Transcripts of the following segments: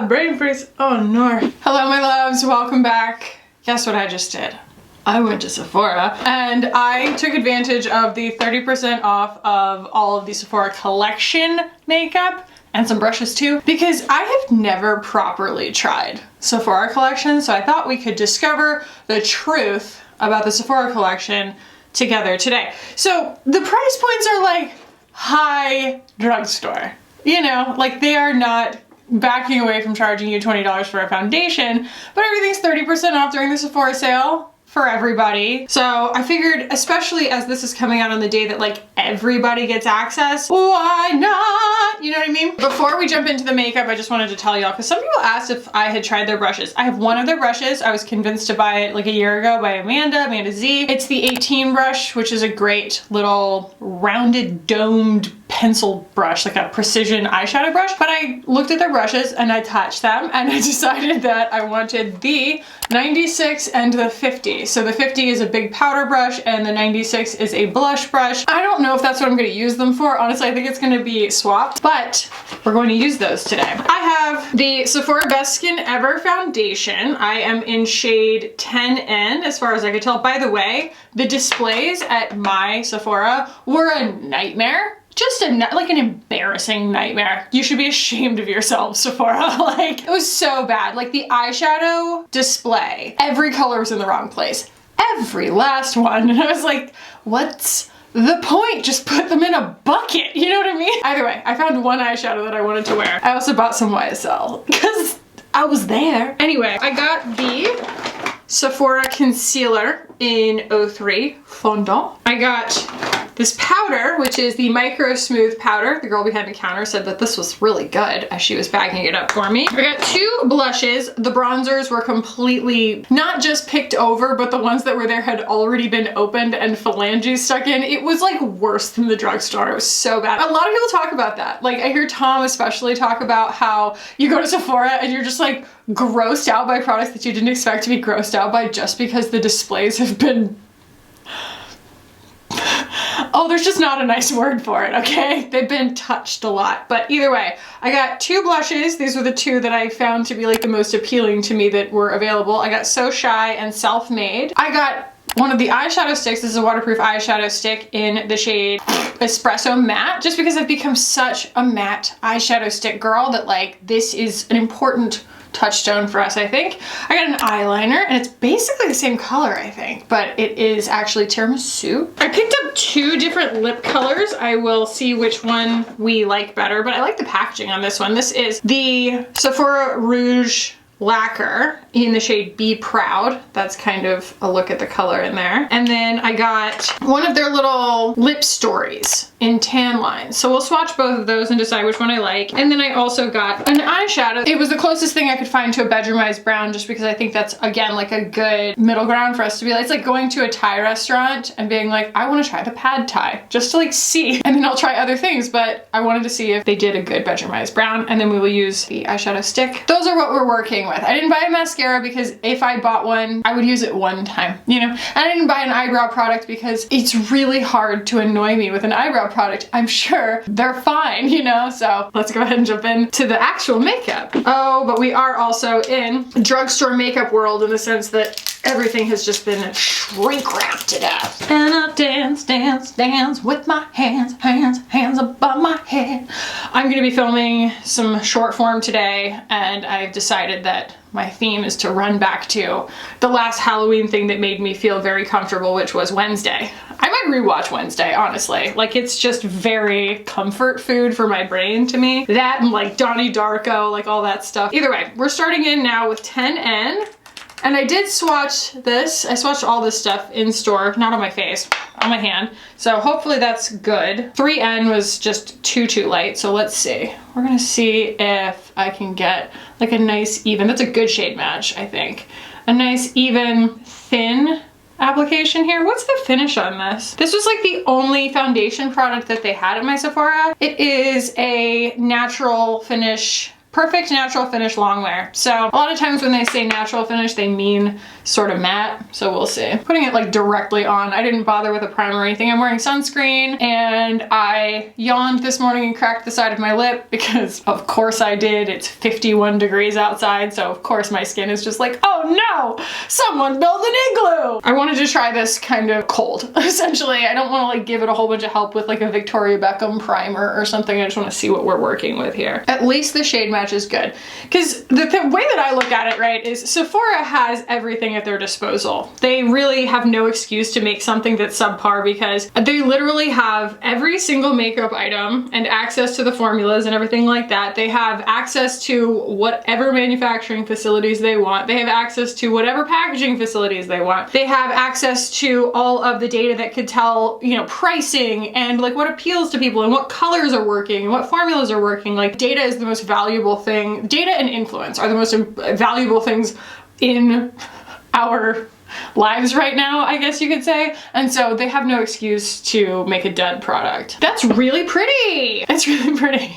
Brain freeze. Oh no. Hello my loves, welcome back. Guess what I just did? I went to Sephora and I took advantage of the 30% off of all of the Sephora Collection makeup and some brushes too, because I have never properly tried Sephora Collection, so I thought we could discover the truth about the Sephora Collection together today. So the price points are like high drugstore, you know, like they are not backing away from charging you $20 for a foundation, but everything's 30% off during the Sephora sale for everybody. So I figured, especially as this is coming out on the day that like everybody gets access, why not? You know what I mean? Before we jump into the makeup, I just wanted to tell y'all, because some people asked if I had tried their brushes. I have one of their brushes. I was convinced to buy it like a year ago by Amanda Z. It's the 18 brush, which is a great little rounded domed pencil brush, like a precision eyeshadow brush. But I looked at their brushes and I touched them and I decided that I wanted the 96 and the 50. So the 50 is a big powder brush and the 96 is a blush brush. I don't know if that's what I'm gonna use them for. Honestly, I think it's gonna be swapped, but we're going to use those today. I have the Sephora Best Skin Ever foundation. I am in shade 10N as far as I could tell. By the way, the displays at my Sephora were a nightmare. Just like an embarrassing nightmare. You should be ashamed of yourself, Sephora. Like, it was so bad. Like the eyeshadow display, every color was in the wrong place. Every last one. And I was like, what's the point? Just put them in a bucket. You know what I mean? Either way, I found one eyeshadow that I wanted to wear. I also bought some YSL because I was there. Anyway, I got the Sephora concealer in 03 fondant. I got this powder, which is the Micro Smooth powder. The girl behind the counter said that this was really good as she was bagging it up for me. I got two blushes. The bronzers were completely not just picked over, but the ones that were there had already been opened and phalanges stuck in. It was like worse than the drugstore. It was so bad. A lot of people talk about that. Like I hear Tom especially talk about how you go to Sephora and you're just like grossed out by products that you didn't expect to be grossed out by just because the displays have been... Oh, there's just not a nice word for it, okay? They've been touched a lot. But either way, I got two blushes. These were the two that I found to be like the most appealing to me that were available. I got So Shy and Self Made. I got one of the eyeshadow sticks. This is a waterproof eyeshadow stick in the shade Espresso Matte, just because I've become such a matte eyeshadow stick girl that like this is an important touchstone for us, I think. I got an eyeliner and it's basically the same color, I think, but it is actually tiramisu. I picked up two different lip colors. I will see which one we like better, but I like the packaging on this one. This is the Sephora Rouge Lacquer in the shade Be Proud. That's kind of a look at the color in there. And then I got one of their little lip stories in tan lines. So we'll swatch both of those and decide which one I like. And then I also got an eyeshadow. It was the closest thing I could find to a bedroomized brown, just because I think that's, again, like a good middle ground for us to be like, it's like going to a Thai restaurant and being like, I want to try the pad Thai, just to like see. And then I'll try other things, but I wanted to see if they did a good bedroomized brown, and then we will use the eyeshadow stick. Those are what we're working with. I didn't buy a mascara because if I bought one, I would use it one time, you know? And I didn't buy an eyebrow product because it's really hard to annoy me with an eyebrow product. I'm sure they're fine, you know? So let's go ahead and jump into the actual makeup. Oh, but we are also in drugstore makeup world in the sense that everything has just been shrink wrapped to death. And I dance, dance, dance with my hands, hands above my head. I'm gonna be filming some short form today, and I've decided that my theme is to run back to the last Halloween thing that made me feel very comfortable, which was Wednesday. I might rewatch Wednesday, honestly. Like, it's just very comfort food for my brain to me. That and like Donnie Darko, like all that stuff. Either way, we're starting in now with 10N. And I did swatch this. I swatched all this stuff in store, not on my face, on my hand. So hopefully that's good. 3N was just too light, so let's see. We're gonna see if I can get like a nice even, that's a good shade match, I think. A nice even thin application here. What's the finish on this? This was like the only foundation product that they had at my Sephora. It is a natural finish perfect natural finish long wear. So a lot of times when they say natural finish, they mean sort of matte. So we'll see. Putting it like directly on. I didn't bother with a primer or anything. I'm wearing sunscreen, and I yawned this morning and cracked the side of my lip because of course I did. It's 51 degrees outside. So of course my skin is just like, oh no, someone built an igloo. I wanted to try this kind of cold, essentially. I don't want to like give it a whole bunch of help with like a Victoria Beckham primer or something. I just want to see what we're working with here. At least the shade match is good. Because the way that I look at it, right, is Sephora has everything at their disposal. They really have no excuse to make something that's subpar because they literally have every single makeup item and access to the formulas and everything like that. They have access to whatever manufacturing facilities they want. They have access to whatever packaging facilities they want. They have access to all of the data that could tell, you know, pricing and like what appeals to people and what colors are working and what formulas are working. Like data is the most valuable thing. Data and influence are the most valuable things in our lives right now, I guess you could say. And so they have no excuse to make a dud product. That's really pretty. It's really pretty.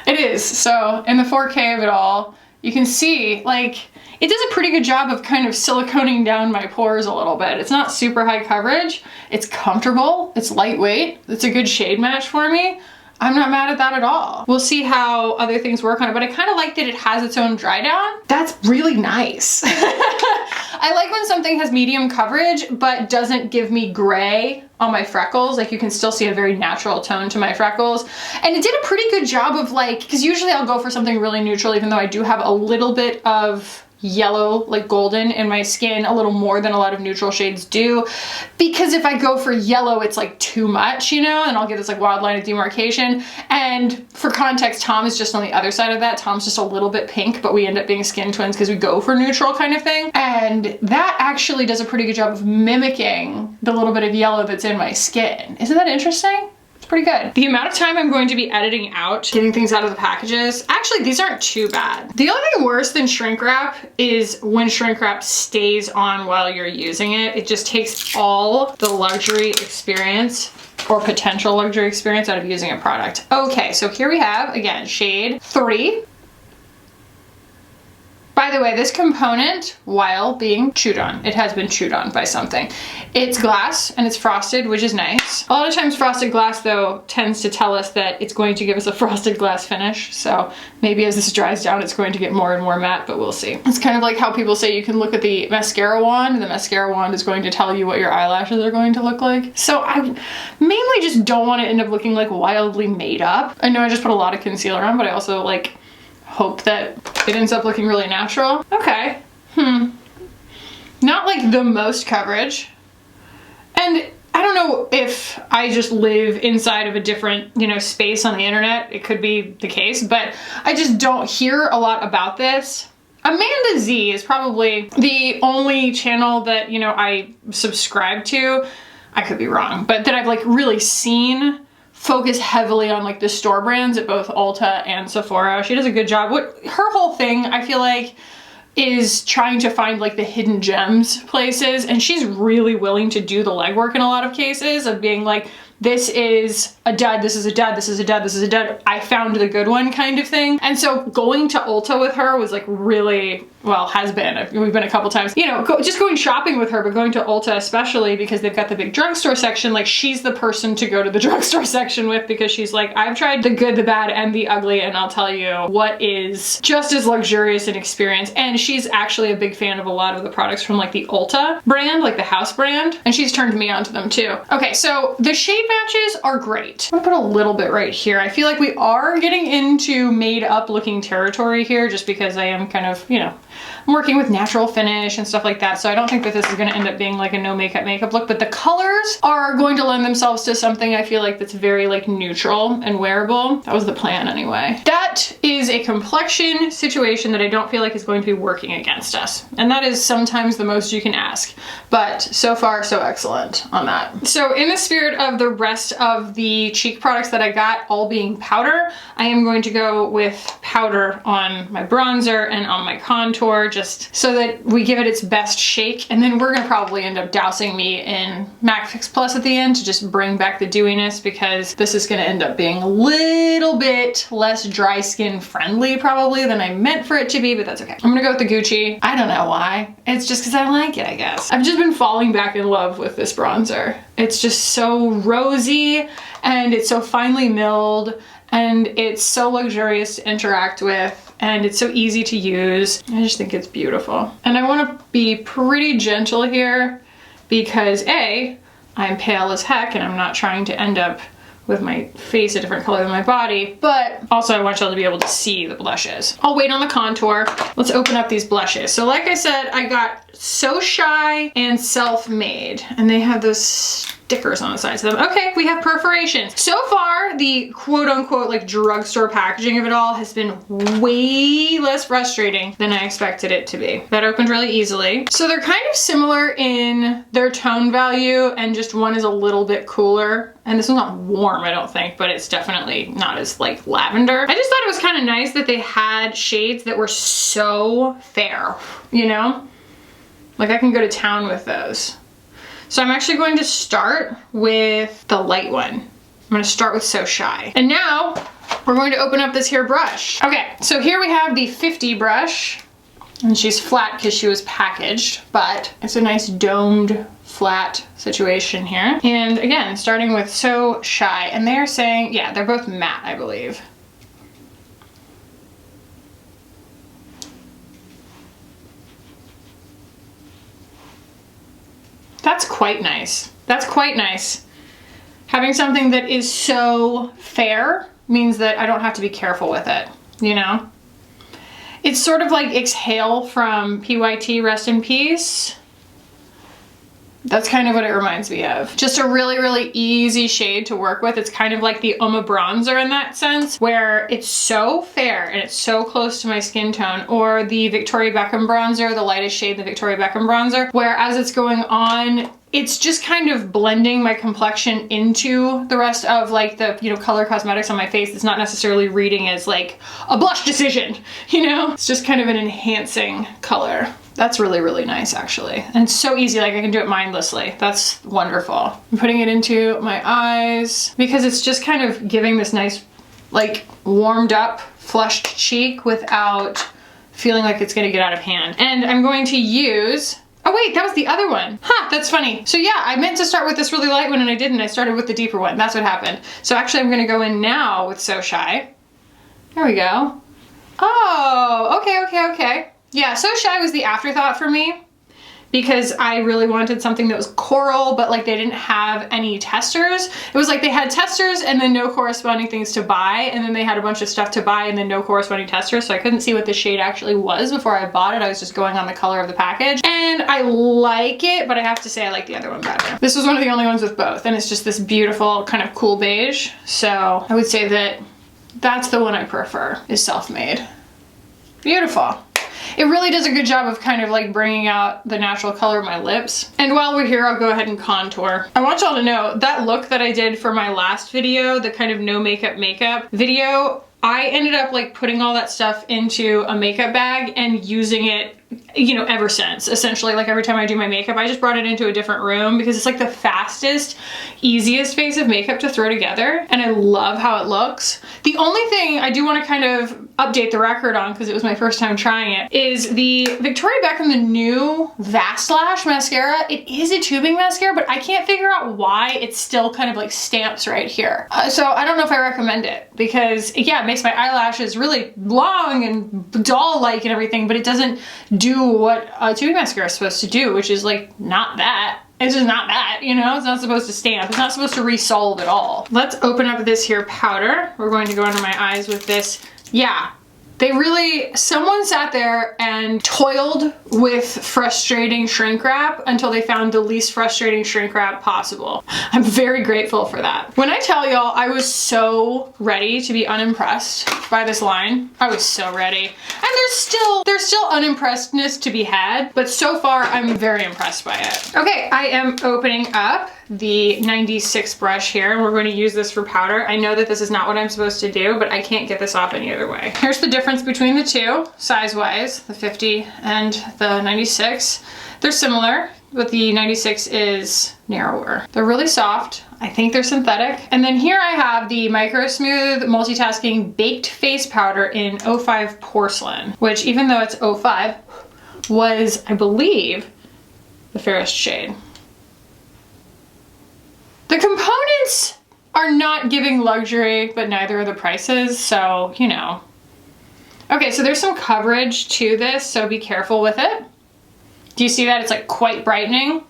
It is. So in the 4K of it all, you can see like it does a pretty good job of kind of siliconing down my pores a little bit. It's not super high coverage. It's comfortable. It's lightweight. It's a good shade match for me. I'm not mad at that at all. We'll see how other things work on it, but I kind of like that it has its own dry down. That's really nice. I like when something has medium coverage, but doesn't give me gray on my freckles. Like you can still see a very natural tone to my freckles. And it did a pretty good job of like, because usually I'll go for something really neutral, even though I do have a little bit of yellow, like golden in my skin, a little more than a lot of neutral shades do, because if I go for yellow it's like too much, you know, and I'll get this like wild line of demarcation. And for context, Tom is just on the other side of that. Tom's just a little bit pink, but we end up being skin twins because we go for neutral kind of thing, and that actually does a pretty good job of mimicking the little bit of yellow that's in my skin. Isn't that interesting? Pretty good. The amount of time I'm going to be editing out, getting things out of the packages, actually these aren't too bad. The only thing worse than shrink wrap is when shrink wrap stays on while you're using it. It just takes all the luxury experience or potential luxury experience out of using a product. Okay, so here we have, again, shade 3. By the way, this component, while being chewed on, it has been chewed on by something. It's glass and it's frosted, which is nice. A lot of times frosted glass though tends to tell us that it's going to give us a frosted glass finish. So maybe as this dries down, it's going to get more and more matte, but we'll see. It's kind of like how people say you can look at the mascara wand and the mascara wand is going to tell you what your eyelashes are going to look like. So I mainly just don't want to end up looking like wildly made up. I know I just put a lot of concealer on, but I also like hope that it ends up looking really natural. Okay. Not like the most coverage. And I don't know if I just live inside of a different, you know, space on the internet. It could be the case, but I just don't hear a lot about this. Amanda Z is probably the only channel that, you know, I subscribe to. I could be wrong, but that I've like really seen focus heavily on like the store brands at both Ulta and Sephora. She does a good job. What her whole thing, I feel like, is trying to find like the hidden gems places, and she's really willing to do the legwork in a lot of cases of being like, this is a dud, this is a dud, this is a dud, this is a dud, I found the good one kind of thing. And so going to Ulta with her was like really, well, has been, we've been a couple times, you know, just going shopping with her, but going to Ulta especially because they've got the big drugstore section, like she's the person to go to the drugstore section with, because she's like, I've tried the good, the bad, and the ugly, and I'll tell you what is just as luxurious an experience. And she's actually a big fan of a lot of the products from like the Ulta brand, like the house brand, and she's turned me on to them too. Okay, so the shade matches are great. I'm gonna put a little bit right here. I feel like we are getting into made up looking territory here just because I am kind of, you know, I'm working with natural finish and stuff like that. So I don't think that this is gonna end up being like a no makeup look, but the colors are going to lend themselves to something I feel like that's very like neutral and wearable. That was the plan anyway. That is a complexion situation that I don't feel like is going to be working against us. And that is sometimes the most you can ask, but so far so excellent on that. So in the spirit of the rest of the cheek products that I got all being powder, I am going to go with powder on my bronzer and on my contour contour just so that we give it its best shake. And then we're gonna probably end up dousing me in MAC Fix Plus at the end to just bring back the dewiness, because this is gonna end up being a little bit less dry skin friendly probably than I meant for it to be, but that's okay. I'm gonna go with the Gucci. I don't know why. It's just because I like it, I guess. I've just been falling back in love with this bronzer. It's just so rosy and it's so finely milled and it's so luxurious to interact with and it's so easy to use. I just think it's beautiful. And I want to be pretty gentle here because A, I'm pale as heck and I'm not trying to end up with my face a different color than my body, but also I want y'all to be able to see the blushes. I'll wait on the contour. Let's open up these blushes. So like I said, I got So Shy and Self-Made, and they have those stickers on the sides of them. Okay, we have perforations. So far, the quote unquote like drugstore packaging of it all has been way less frustrating than I expected it to be. That opened really easily. So they're kind of similar in their tone value, and just one is a little bit cooler. And this one's not warm, I don't think, but it's definitely not as like lavender. I just thought it was kind of nice that they had shades that were so fair, you know? Like I can go to town with those. So I'm actually going to start with the light one. I'm gonna start with So Shy. And now we're going to open up this here brush. Okay, so here we have the 50 brush, and she's flat because she was packaged, but it's a nice domed flat situation here. And again, starting with So Shy, and they're saying, yeah, they're both matte, I believe. That's quite nice. That's quite nice. Having something that is so fair means that I don't have to be careful with it, you know? It's sort of like Exhale from PYT, Rest in Peace. That's kind of what it reminds me of. Just a really, really easy shade to work with. It's kind of like the Oma bronzer in that sense, where it's so fair and it's so close to my skin tone, or the Victoria Beckham bronzer, the lightest shade, the Victoria Beckham bronzer, where as it's going on, it's just kind of blending my complexion into the rest of like the, you know, color cosmetics on my face. It's not necessarily reading as like a blush decision, you know? It's just kind of an enhancing color. That's really, really nice actually. And it's so easy, like I can do it mindlessly. That's wonderful. I'm putting it into my eyes because it's just kind of giving this nice, like warmed up, flushed cheek without feeling like it's gonna get out of hand. And I'm going to use, oh wait, that was the other one. Huh, that's funny. So yeah, I meant to start with this really light one and I didn't. I started with the deeper one. That's what happened. So actually I'm gonna go in now with So Shy. There we go. Oh, okay. Yeah, So Shy was the afterthought for me because I really wanted something that was coral, but like they didn't have any testers. It was like they had testers and then no corresponding things to buy, and then they had a bunch of stuff to buy and then no corresponding testers, so I couldn't see what the shade actually was before I bought it. I was just going on the color of the package, and I like it, but I have to say I like the other one better. This was one of the only ones with both, and it's just this beautiful kind of cool beige, so I would say that that's the one I prefer, is Self-Made. Beautiful. It really does a good job of kind of like bringing out the natural color of my lips. And while we're here, I'll go ahead and contour. I want y'all to know that look that I did for my last video, the kind of no makeup video, I ended up like putting all that stuff into a makeup bag and using it, you know, ever since. Essentially, like every time I do my makeup, I just brought it into a different room because it's like the fastest, easiest face of makeup to throw together. And I love how it looks. The only thing I do want to kind of update the record on, because it was my first time trying it, is the Victoria Beckham, the new Vast Lash mascara. It is a tubing mascara, but I can't figure out why it still kind of like stamps right here. So I don't know if I recommend it because yeah, it makes my eyelashes really long and doll-like and everything, but it doesn't do what a tubing mascara is supposed to do, which is like not that. It's just not that, you know? It's not supposed to stamp. It's not supposed to resolve at all. Let's open up this here powder. We're going to go under my eyes with this. Yeah, they really, someone sat there and toiled with frustrating shrink wrap until they found the least frustrating shrink wrap possible. I'm very grateful for that. When I tell y'all, I was so ready to be unimpressed by this line. I was so ready. And there's still unimpressedness to be had, but so far I'm very impressed by it. Okay, I am opening up the 96 brush here, and we're going to use this for powder. I know that this is not what I'm supposed to do, but I can't get this off any other way. Here's the difference between the two, size-wise, the 50 and the 96. They're similar, but the 96 is narrower. They're really soft. I think they're synthetic. And then here I have the Micro Smooth Multitasking Baked Face Powder in 05 Porcelain, which even though it's 05, was, I believe, the fairest shade. The components are not giving luxury, but neither are the prices, so, you know. Okay, so there's some coverage to this, so be careful with it. Do you see that? It's like quite brightening.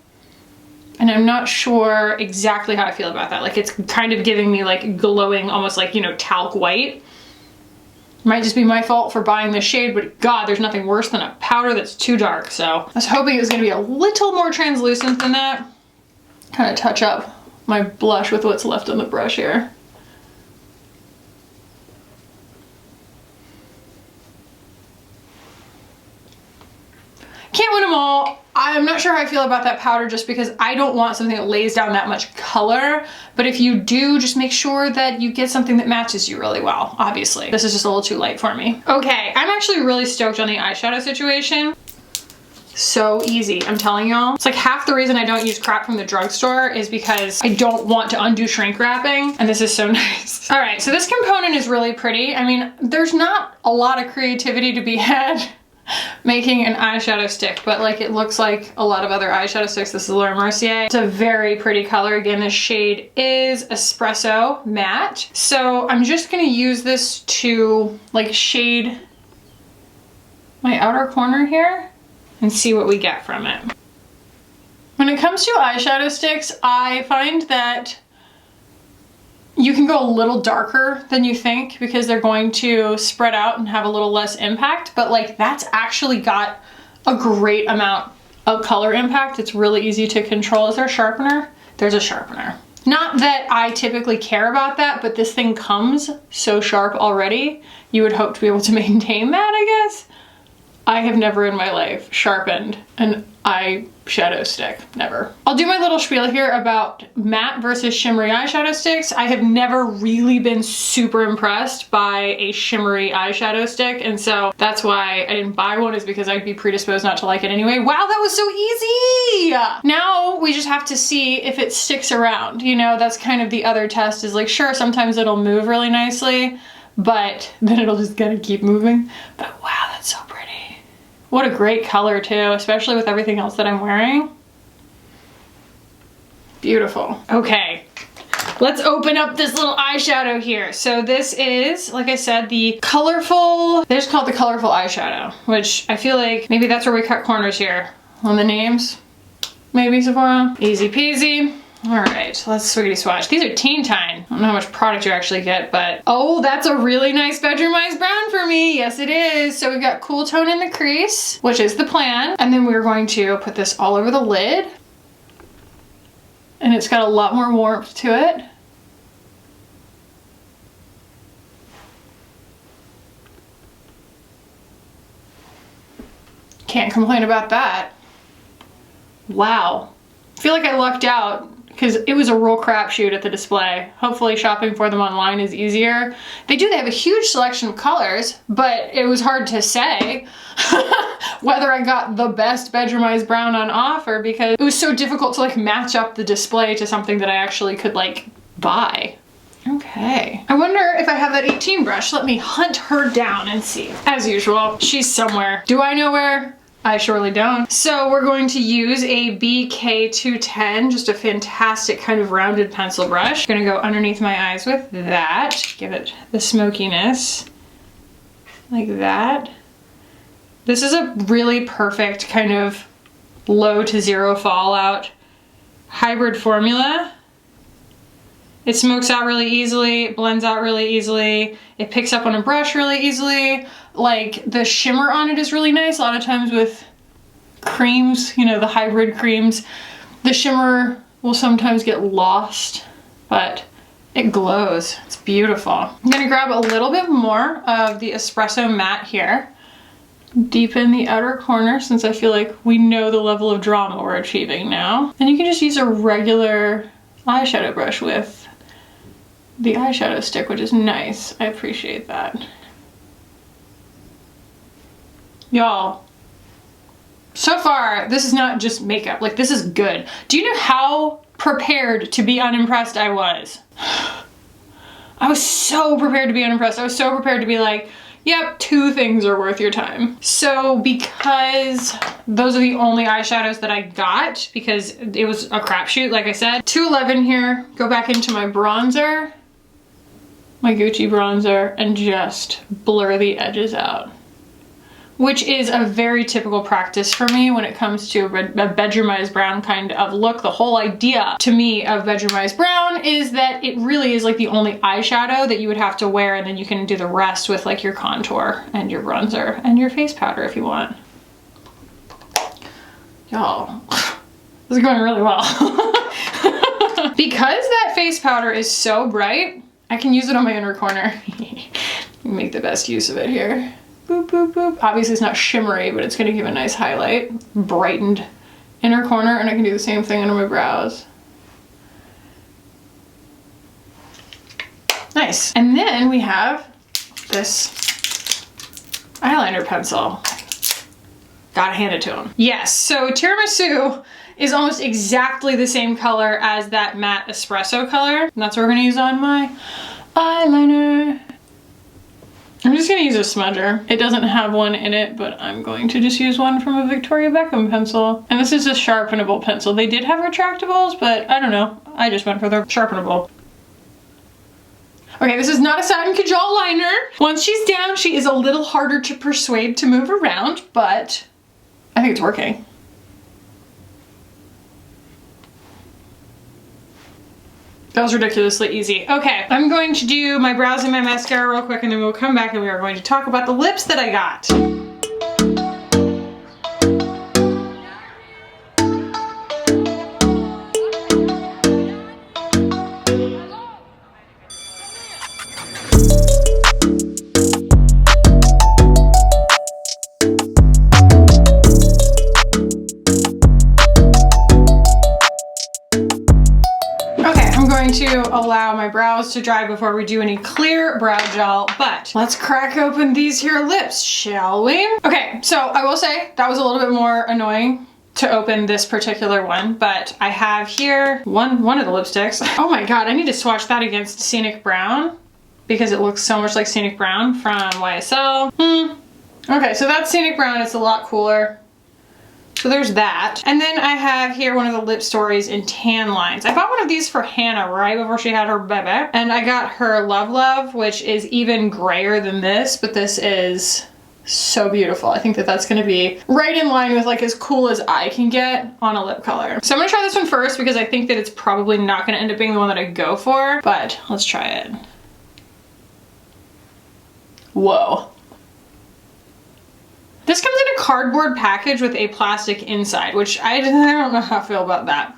And I'm not sure exactly how I feel about that. Like it's kind of giving me like glowing, almost like, you know, talc white. Might just be my fault for buying this shade, but God, there's nothing worse than a powder that's too dark. So I was hoping it was gonna be a little more translucent than that. Kind of touch up my blush with what's left on the brush here. Can't win them all. I'm not sure how I feel about that powder just because I don't want something that lays down that much color. But if you do, just make sure that you get something that matches you really well, obviously. This is just a little too light for me. Okay, I'm actually really stoked on the eyeshadow situation. So easy, I'm telling y'all. It's like half the reason I don't use crap from the drugstore is because I don't want to undo shrink wrapping, and this is so nice. All right, so this component is really pretty. I mean, there's not a lot of creativity to be had making an eyeshadow stick, but like it looks like a lot of other eyeshadow sticks. This is Laura Mercier. It's a very pretty color. Again, the shade is Espresso Matte. So I'm just gonna use this to like shade my outer corner here and see what we get from it. When it comes to eyeshadow sticks, I find that you can go a little darker than you think because they're going to spread out and have a little less impact, but like that's actually got a great amount of color impact. It's really easy to control. Is there a sharpener? There's a sharpener. Not that I typically care about that, but this thing comes so sharp already. You would hope to be able to maintain that, I guess. I have never in my life sharpened an eyeshadow stick, never. I'll do my little spiel here about matte versus shimmery eyeshadow sticks. I have never really been super impressed by a shimmery eyeshadow stick, and so that's why I didn't buy one, is because I'd be predisposed not to like it anyway. Wow, that was so easy! Now we just have to see if it sticks around. You know, that's kind of the other test, is like, sure, sometimes it'll move really nicely, but then it'll just kind of keep moving. But wow, that's so pretty. What a great color too, especially with everything else that I'm wearing. Beautiful. Okay, let's open up this little eyeshadow here. So this is, like I said, the colorful, they just call it the colorful eyeshadow, which I feel like maybe that's where we cut corners here on the names. Maybe Sephora. Easy peasy. All right, let's swiggity swatch. These are Teen Time. I don't know how much product you actually get, but oh, that's a really nice bedroomized brown for me. Yes, it is. So we've got cool tone in the crease, which is the plan. And then we're going to put this all over the lid. And it's got a lot more warmth to it. Can't complain about that. Wow. I feel like I lucked out, because it was a real crapshoot at the display. Hopefully shopping for them online is easier. They have a huge selection of colors, but it was hard to say whether I got the best bedroomized brown on offer because it was so difficult to like match up the display to something that I actually could like buy. Okay. I wonder if I have that 18 brush. Let me hunt her down and see. As usual, she's somewhere. Do I know where? I surely don't. So we're going to use a BK210, just a fantastic kind of rounded pencil brush. I'm gonna go underneath my eyes with that, give it the smokiness, like that. This is a really perfect kind of low to zero fallout hybrid formula. It smokes out really easily, it blends out really easily, it picks up on a brush really easily. Like the shimmer on it is really nice. A lot of times with creams, you know, the hybrid creams, the shimmer will sometimes get lost, but it glows. It's beautiful. I'm gonna grab a little bit more of the Espresso Matte here deepen the outer corner since I feel like we know the level of drama we're achieving now. And you can just use a regular eyeshadow brush with the eyeshadow stick, which is nice. I appreciate that. Y'all, so far, this is not just makeup. Like, this is good. Do you know how prepared to be unimpressed I was? I was so prepared to be unimpressed. I was so prepared to be like, yep, 2 things are worth your time. So because those are the only eyeshadows that I got, because it was a crapshoot, like I said, 211 here, go back into my bronzer, my Gucci bronzer, and just blur the edges out. Which is a very typical practice for me when it comes to a bedroomized brown kind of look. The whole idea to me of bedroomized brown is that it really is like the only eyeshadow that you would have to wear, and then you can do the rest with like your contour and your bronzer and your face powder if you want. Y'all, this is going really well. Because that face powder is so bright, I can use it on my inner corner. Make the best use of it here. Boop, boop, boop. Obviously it's not shimmery, but it's gonna give a nice highlight. Brightened inner corner, and I can do the same thing under my brows. Nice. And then we have this eyeliner pencil. Gotta hand it to him. Yes, so Tiramisu is almost exactly the same color as that matte espresso color. And that's what we're gonna use on my eyeliner. I'm just gonna use a smudger. It doesn't have one in it, but I'm going to just use one from a Victoria Beckham pencil. And this is a sharpenable pencil. They did have retractables, but I don't know. I just went for the sharpenable. Okay, this is not a satin Kajal liner. Once she's down, she is a little harder to persuade to move around, but I think it's working. That was ridiculously easy. Okay, I'm going to do my brows and my mascara real quick, and then we'll come back and we are going to talk about the lips that I got. To allow my brows to dry before we do any clear brow gel, but let's crack open these here lips, shall we? Okay, so I will say that was a little bit more annoying to open this particular one, but I have here one of the lipsticks. Oh my god, I need to swatch that against Scenic Brown because it looks so much like Scenic Brown from YSL. Okay, so that's Scenic Brown. It's a lot cooler. So there's that. And then I have here one of the Lip Stories in Tan Lines. I bought one of these for Hannah right before she had her bebe. And I got her Love Love, which is even grayer than this, but this is so beautiful. I think that that's gonna be right in line with like as cool as I can get on a lip color. So I'm gonna try this one first because I think that it's probably not gonna end up being the one that I go for, but let's try it. Whoa. This comes in a cardboard package with a plastic inside, which I don't know how I feel about that.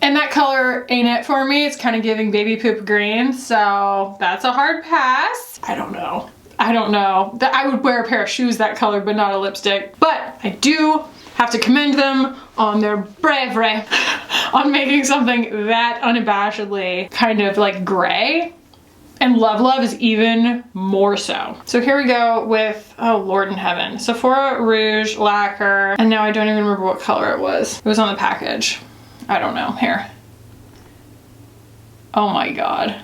And that color ain't it for me. It's kind of giving baby poop green, so that's a hard pass. I don't know. I don't know. I would wear a pair of shoes that color, but not a lipstick. But I do have to commend them on their bravery on making something that unabashedly kind of like gray. And Love Love is even more so. So here we go with, oh Lord in heaven, Sephora Rouge Lacquer. And now I don't even remember what color it was. It was on the package. I don't know, here. Oh my God.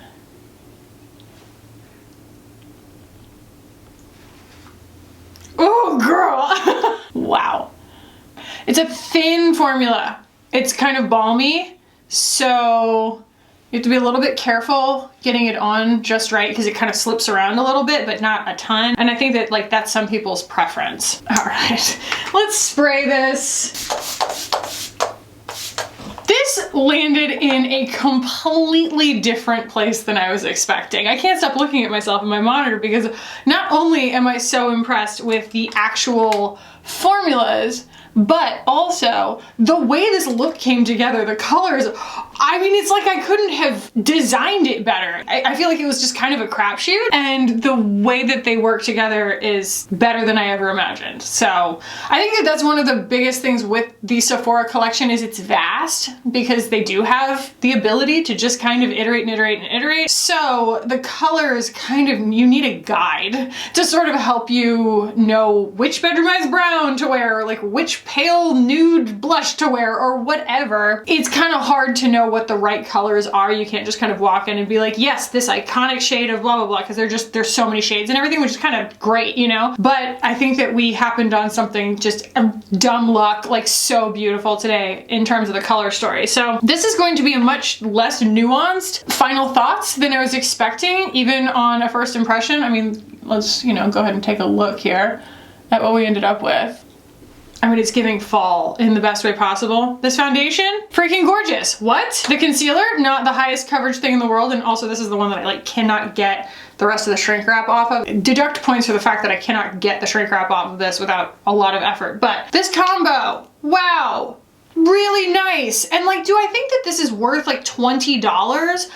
Oh girl. Wow. It's a thin formula. It's kind of balmy, so you have to be a little bit careful getting it on just right because it kind of slips around a little bit, but not a ton. And I think that like that's some people's preference. All right, let's spray this. This landed in a completely different place than I was expecting. I can't stop looking at myself in my monitor because not only am I so impressed with the actual formulas, but also the way this look came together. The colors I mean, it's like I couldn't have designed it better. I feel like it was just kind of a crapshoot, and the way that they work together is better than I ever imagined. So I think that that's one of the biggest things with the Sephora collection is it's vast, because they do have the ability to just kind of iterate and iterate and iterate. So the colors kind of, you need a guide to sort of help you know which bedroomized brown to wear, or like which pale nude blush to wear, or whatever. It's kind of hard to know what the right colors are. You can't just kind of walk in and be like, yes, this iconic shade of blah, blah, blah, because there's so many shades and everything, which is kind of great, you know? But I think that we happened on something just dumb luck, like so beautiful today in terms of the color story. So this is going to be a much less nuanced final thoughts than I was expecting, even on a first impression. I mean, let's, you know, go ahead and take a look here at what we ended up with. I mean, it's giving fall in the best way possible. This foundation, freaking gorgeous. What? The concealer, not the highest coverage thing in the world. And also this is the one that I like cannot get the rest of the shrink wrap off of. Deduct points for the fact that I cannot get the shrink wrap off of this without a lot of effort. But this combo, wow, really nice. And like, do I think that this is worth like $20?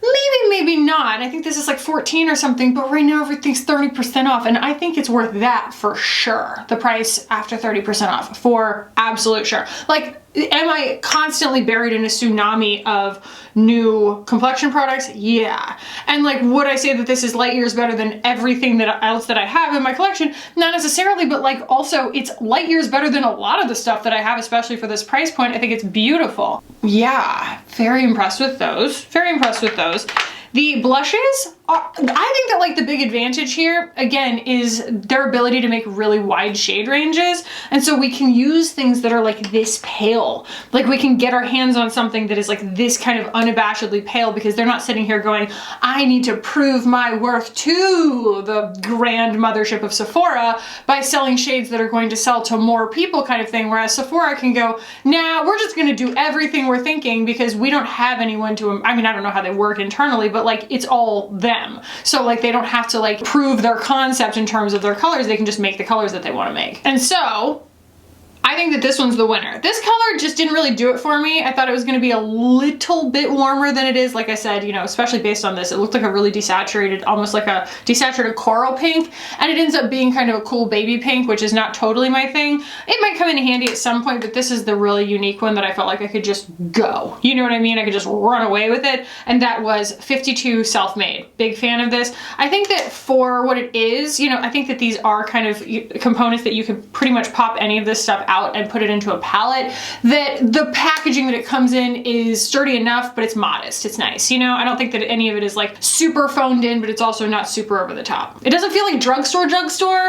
Maybe, maybe not. I think this is like 14 or something, but right now everything's 30% off, and I think it's worth that for sure. The price after 30% off, for absolute sure. Like, am I constantly buried in a tsunami of new complexion products? Yeah. And like, would I say that this is light years better than everything else that I have in my collection? Not necessarily, but like also it's light years better than a lot of the stuff that I have, especially for this price point. I think it's beautiful. Yeah, very impressed with those. Very impressed with those. The blushes, I think that like the big advantage here, again, is their ability to make really wide shade ranges. And so we can use things that are like this pale. Like we can get our hands on something that is like this kind of unabashedly pale, because they're not sitting here going, I need to prove my worth to the grand mothership of Sephora by selling shades that are going to sell to more people kind of thing. Whereas Sephora can go, nah, we're just gonna do everything we're thinking because we don't have anyone to, I mean, I don't know how they work internally, but like it's all them. So like they don't have to like prove their concept in terms of their colors. They can just make the colors that they want to make. And so I think that this one's the winner. This color just didn't really do it for me. I thought it was going to be a little bit warmer than it is. Like I said, you know, especially based on this, it looked like a really desaturated, almost like a desaturated coral pink. And it ends up being kind of a cool baby pink, which is not totally my thing. It might come in handy at some point, but this is the really unique one that I felt like I could just go. You know what I mean? I could just run away with it. And that was 52 Self-Made. Big fan of this. I think that for what it is, you know, I think that these are kind of components that you could pretty much pop any of this stuff out and put it into a palette, that the packaging that it comes in is sturdy enough, but it's modest. It's nice. You know, I don't think that any of it is like super phoned in, but it's also not super over the top. It doesn't feel like drugstore,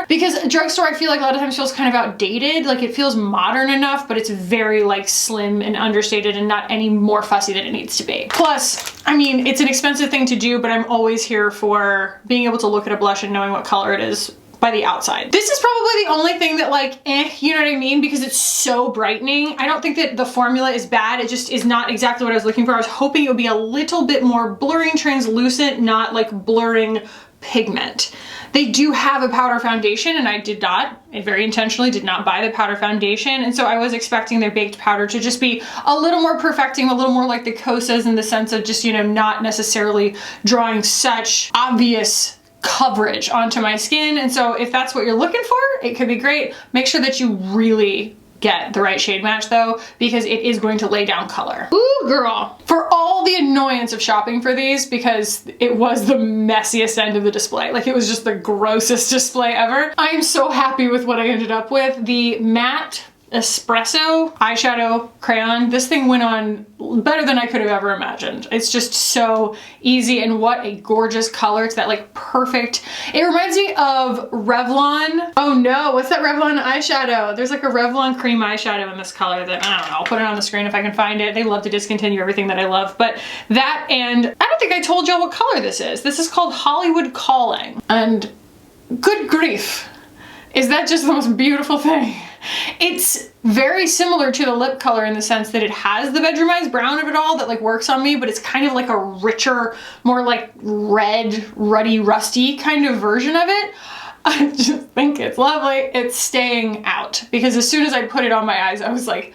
because drugstore I feel like a lot of times feels kind of outdated. Like it feels modern enough, but it's very like slim and understated and not any more fussy than it needs to be. Plus, I mean, it's an expensive thing to do, but I'm always here for being able to look at a blush and knowing what color it is by the outside. This is probably the only thing that like, you know what I mean? Because it's so brightening. I don't think that the formula is bad. It just is not exactly what I was looking for. I was hoping it would be a little bit more blurring translucent, not like blurring pigment. They do have a powder foundation, and I very intentionally did not buy the powder foundation. And so I was expecting their baked powder to just be a little more perfecting, a little more like the Kosas in the sense of just, you know, not necessarily drawing such obvious coverage onto my skin. And so if that's what you're looking for, it could be great. Make sure that you really get the right shade match though, because it is going to lay down color. Ooh, girl. For all the annoyance of shopping for these, because it was the messiest end of the display. Like it was just the grossest display ever. I am so happy with what I ended up with. The matte espresso eyeshadow crayon, this thing went on better than I could have ever imagined. It's just so easy, and what a gorgeous color. It's that like perfect, it reminds me of Revlon. Oh no, what's that Revlon eyeshadow? There's like a Revlon cream eyeshadow in this color that, I don't know, I'll put it on the screen if I can find it. They love to discontinue everything that I love, but that, and I don't think I told y'all what color this is. This is called Hollywood Calling, and good grief, is that just the most beautiful thing? It's very similar to the lip color in the sense that it has the bedroomized brown of it all that like works on me, but it's kind of like a richer, more like red, ruddy, rusty kind of version of it. I just think it's lovely. It's staying out, because as soon as I put it on my eyes, I was like,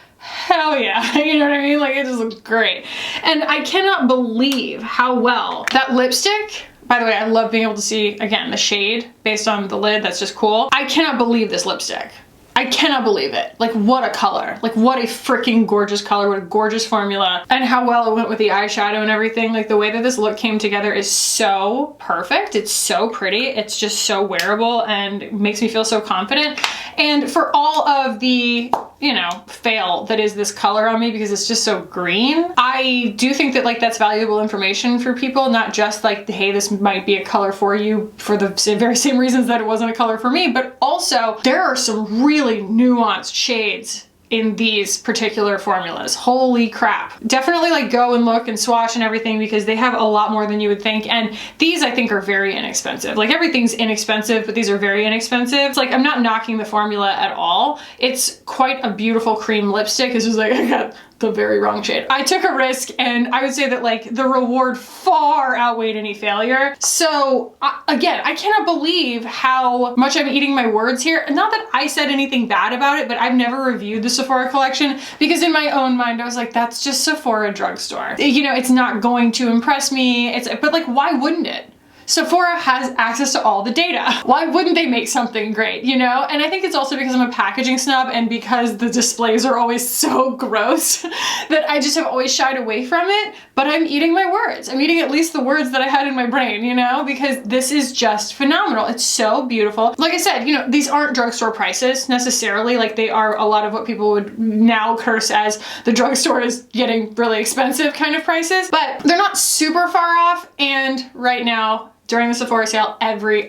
hell yeah. You know what I mean? Like, it just looks great. And I cannot believe how well that lipstick, by the way, I love being able to see, again, the shade based on the lid. That's just cool. I cannot believe this lipstick. I cannot believe it. Like, what a color. Like, what a freaking gorgeous color. What a gorgeous formula. And how well it went with the eyeshadow and everything. Like, the way that this look came together is so perfect. It's so pretty. It's just so wearable and makes me feel so confident. And for all of the, you know, fail that is this color on me because it's just so green, I do think that, like, that's valuable information for people, not just like, hey, this might be a color for you for the very same reasons that it wasn't a color for me, but also there are some really nuanced shades in these particular formulas. Holy crap. Definitely like go and look and swatch and everything because they have a lot more than you would think. And these I think are very inexpensive. Like everything's inexpensive, but these are very inexpensive. It's like, I'm not knocking the formula at all. It's quite a beautiful cream lipstick. It's just like, I got the very wrong shade. I took a risk and I would say that like the reward far outweighed any failure. So again, I cannot believe how much I'm eating my words here. Not that I said anything bad about it, but I've never reviewed the Sephora collection because in my own mind, I was like, that's just Sephora drugstore. You know, it's not going to impress me. But like, why wouldn't it? Sephora has access to all the data. Why wouldn't they make something great, you know? And I think it's also because I'm a packaging snob and because the displays are always so gross that I just have always shied away from it, but I'm eating my words. I'm eating at least the words that I had in my brain, you know, because this is just phenomenal. It's so beautiful. Like I said, you know, these aren't drugstore prices necessarily. Like they are a lot of what people would now curse as the drugstore is getting really expensive kind of prices, but they're not super far off. And right now, during the Sephora sale,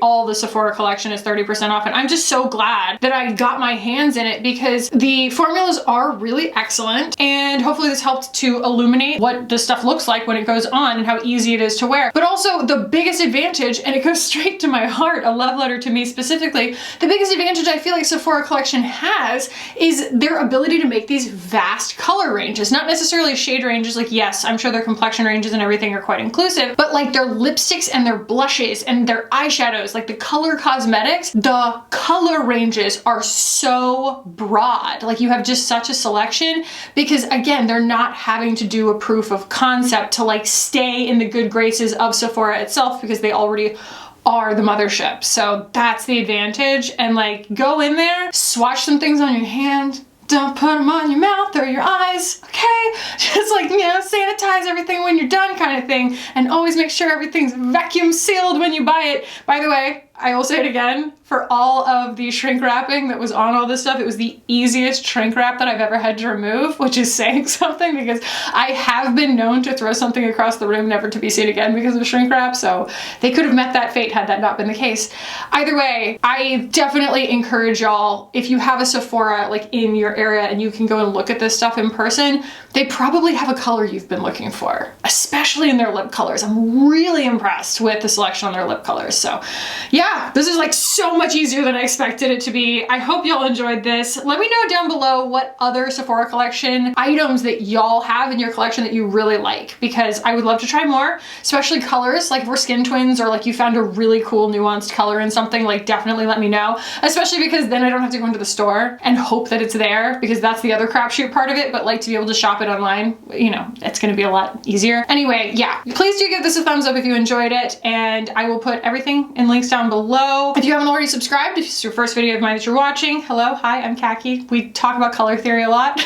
all the Sephora collection is 30% off. And I'm just so glad that I got my hands in it because the formulas are really excellent. And hopefully this helped to illuminate what this stuff looks like when it goes on and how easy it is to wear. But also the biggest advantage, and it goes straight to my heart, a love letter to me specifically, the biggest advantage I feel like Sephora collection has is their ability to make these vast color ranges. Not necessarily shade ranges, like yes, I'm sure their complexion ranges and everything are quite inclusive, but like their lipsticks and their blushes and their eyeshadows, like the color cosmetics, the color ranges are so broad. Like you have just such a selection because again, they're not having to do a proof of concept to like stay in the good graces of Sephora itself because they already are the mothership. So that's the advantage. And like go in there, swatch some things on your hand, don't put them on your mouth or your eyes, okay? Just like, you know, sanitize everything when you're done kind of thing. And always make sure everything's vacuum sealed when you buy it. By the way, I will say it again, for all of the shrink wrapping that was on all this stuff, it was the easiest shrink wrap that I've ever had to remove, which is saying something because I have been known to throw something across the room never to be seen again because of shrink wrap, so they could have met that fate had that not been the case. Either way, I definitely encourage y'all, if you have a Sephora like in your area and you can go and look at this stuff in person, they probably have a color you've been looking for, especially in their lip colors. I'm really impressed with the selection on their lip colors, so yeah, this is like so much easier than I expected it to be. I hope y'all enjoyed this. Let me know down below what other Sephora collection items that y'all have in your collection that you really like, because I would love to try more, especially colors, like if we're skin twins or like you found a really cool nuanced color in something, like definitely let me know, especially because then I don't have to go into the store and hope that it's there, because that's the other crapshoot part of it, but like to be able to shop it online, you know, it's gonna be a lot easier. Anyway, yeah, please do give this a thumbs up if you enjoyed it, and I will put everything in links down below. If you haven't already subscribed, if it's your first video of mine that you're watching, hello, hi, I'm Kackie. We talk about color theory a lot.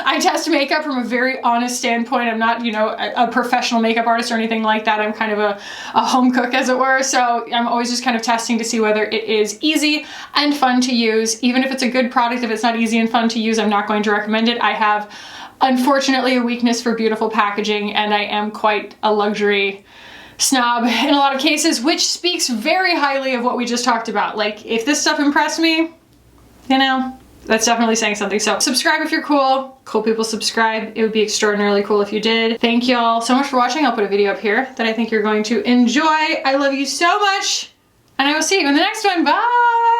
I test makeup from a very honest standpoint. I'm not, you know, a professional makeup artist or anything like that. I'm kind of a home cook, as it were. So I'm always just kind of testing to see whether it is easy and fun to use. Even if it's a good product, if it's not easy and fun to use, I'm not going to recommend it. I have, unfortunately, a weakness for beautiful packaging, and I am quite a luxury snob in a lot of cases, which speaks very highly of what we just talked about. Like, if this stuff impressed me, you know, that's definitely saying something. So subscribe if you're cool. Cool people subscribe. It would be extraordinarily cool if you did. Thank y'all so much for watching. I'll put a video up here that I think you're going to enjoy. I love you so much, and I will see you in the next one. Bye!